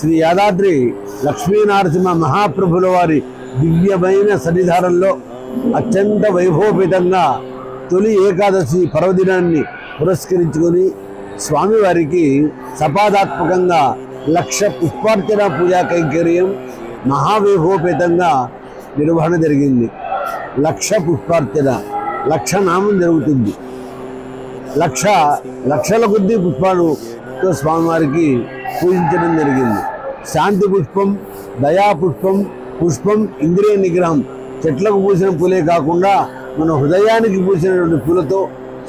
శ్రీ యాదాద్రి లక్ష్మీనరసింహ మహాప్రభుల వారి దివ్యమైన సన్నిధానంలో అత్యంత వైభవపేతంగా తొలి ఏకాదశి పర్వదినాన్ని పురస్కరించుకొని స్వామివారికి సపాదాత్మకంగా 1,00,000 పుష్పార్చన పూజా కైంకర్యం మహావైభవపేతంగా నిర్వహణ జరిగింది. 1,00,000 పుష్పార్చన, 1,00,000 నామం జరుగుతుంది. లక్షల కొద్ది పుష్పాలతో స్వామివారికి పూజించడం జరిగింది. శాంతి పుష్పం, దయా పుష్పం, పుష్పం ఇంద్రియ నిగ్రహం, చెట్లకు పూసిన పూలే కాకుండా మన హృదయానికి పూసినటువంటి పూలతో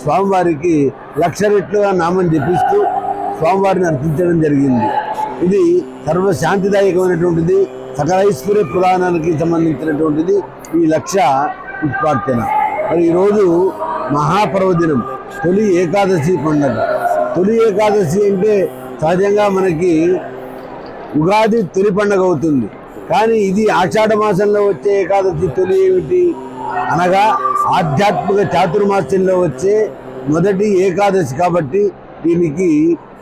స్వామివారికి 1,00,000 రెట్లుగా నామం జపిస్తూ స్వామివారిని అర్పించడం జరిగింది. ఇది సర్వశాంతిదాయకమైనటువంటిది, సకలైశ్వర్య పురాణానికి సంబంధించినటువంటిది ఈ 1,00,000 పుష్పార్చన. మరి ఈరోజు మహాపర్వదినం, తొలి ఏకాదశి పండుగ. తొలి ఏకాదశి అంటే సహజంగా మనకి ఉగాది తొలి పండుగ అవుతుంది. కానీ ఇది ఆషాఢ మాసంలో వచ్చే ఏకాదశి తొలి ఏమిటి అనగా ఆధ్యాత్మిక చాతుర్మాస్యంలో వచ్చే మొదటి ఏకాదశి కాబట్టి దీనికి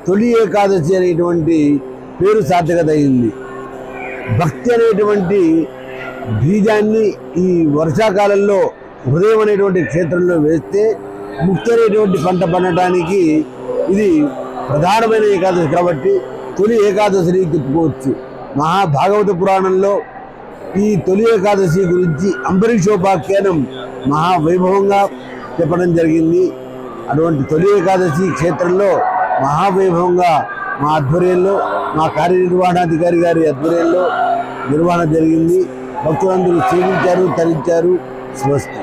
తొలి ఏకాదశి అనేటువంటి పేరు సార్థకత అయింది. భక్తి అనేటువంటి బీజాన్ని ఈ వర్షాకాలంలో హృదయం అనేటువంటి క్షేత్రంలో వేస్తే ముక్తి అనేటువంటి పంట పండటానికి ఇది ప్రధానమైన ఏకాదశి కాబట్టి తొలి ఏకాదశిని చెప్పుకోవచ్చు. మహాభాగవత పురాణంలో ఈ తొలి ఏకాదశి గురించి అంబరీషోపాఖ్యానం మహావైభవంగా చెప్పడం జరిగింది. అటువంటి తొలి ఏకాదశి క్షేత్రంలో మహావైభవంగా మా ఆధ్వర్యంలో, మా కార్యనిర్వహణాధికారి గారి ఆధ్వర్యంలో నిర్వహణ జరిగింది. భక్తులందరూ సేవించారు, తరించారు. స్వస్తి.